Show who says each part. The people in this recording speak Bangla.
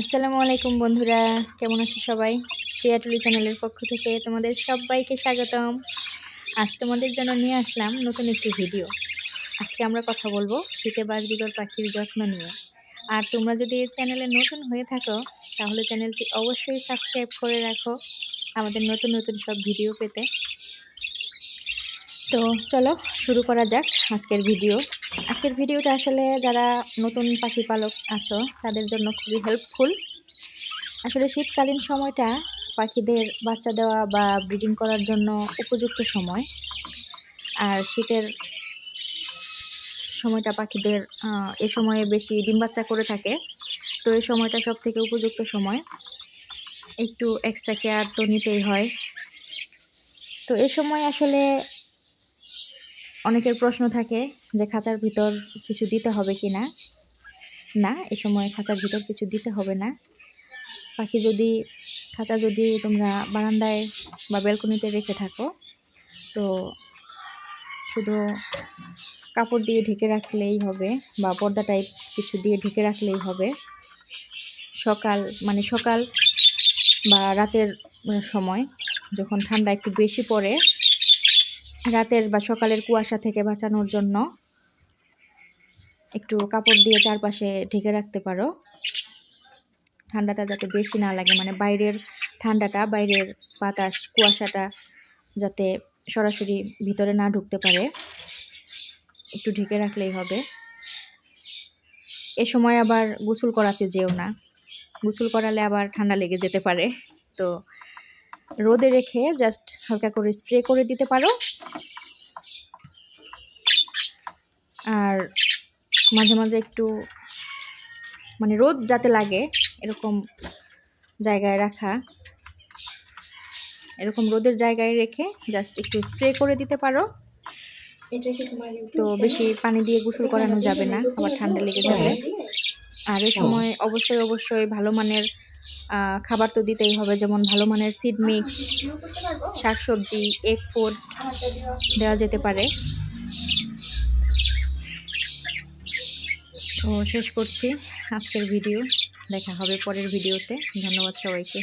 Speaker 1: আসসালামু আলাইকুম বন্ধুরা, কেমন আছো সবাই? টিয়াটুলি চ্যানেলের পক্ষ থেকে তোমাদের সবাইকে স্বাগতম। আজ তোমাদের জন্য নিয়ে আসলাম নতুন একটি ভিডিও। আজকে আমরা কথা বলবো শীতে বাজবিগর পাখির যত্ন নিয়ে। আর তোমরা যদি এই চ্যানেলে নতুন হয়ে থাকো তাহলে চ্যানেলটি অবশ্যই সাবস্ক্রাইব করে রাখো আমাদের নতুন নতুন সব ভিডিও পেতে। তো চলো শুরু করা যাক আজকের ভিডিও। আজকের ভিডিওটা আসলে যারা নতুন পাখি পালক আছো তাদের জন্য খুবই হেল্পফুল। আসলে শীতকালীন সময়টা পাখিদের বাচ্চা দেওয়া বা ব্রিডিং করার জন্য উপযুক্ত সময়। আর শীতের সময়টা পাখিদের এ সময়ে বেশি ডিম বাচ্চা করে থাকে। তো এই সময়টা সব থেকে উপযুক্ত সময়, একটু এক্সট্রা কেয়ার তো নিতেই হয়। তো এই সময় আসলে অনেকের প্রশ্ন থাকে যে খাঁচার ভিতর কিছু দিতে হবে কি না। না, এ সময় খাঁচার ভিতর কিছু দিতে হবে না। পাখি খাঁচা যদি তোমরা বারান্দায় বা ব্যালকনিতে রেখে থাকো তো শুধু কাপড় দিয়ে ঢেকে রাখলেই হবে বা পর্দা টাইপ কিছু দিয়ে ঢেকে রাখলেই হবে। সকাল বা রাতের সময় যখন ঠান্ডা একটু বেশি পড়ে, রাতের বা সকালের কুয়াশা থেকে বাঁচানোর জন্য একটু কাপড় দিয়ে চারপাশে ঢেকে রাখতে পারো। ঠান্ডাটা যাতে বেশি না লাগে, মানে বাইরের ঠান্ডাটা, বাইরের বাতাস কুয়াশাটা যাতে সরাসরি ভিতরে না ঢুকতে পারে, একটু ঢেকে রাখলেই হবে। এ সময় আবার গোসল করাতে যেও না, গোসল করালে আবার ঠান্ডা লেগে যেতে পারে। তো রোদে রেখে জাস্ট হালকা করে স্প্রে করে দিতে পারো। আর মাঝে মাঝে একটু রোদ যাতে লাগে এরকম জায়গায় রাখা, এরকম রোদের জায়গায় রেখে জাস্ট একটু স্প্রে করে দিতে পারো। তো বেশি পানি দিয়ে গোসল করানো যাবে না, আবার ঠান্ডা লেগে যাবে। আর এই সময় অবশ্যই ভালো মানের খাবার তো দিতেই হবে, যেমন ভালো মানের সিড মিক্স, শাকসবজি, এগ ফুড দেওয়া যেতে পারে। তো শেষ করছি আজকের ভিডিও, দেখা হবে পরের ভিডিওতে। ধন্যবাদ সবাইকে।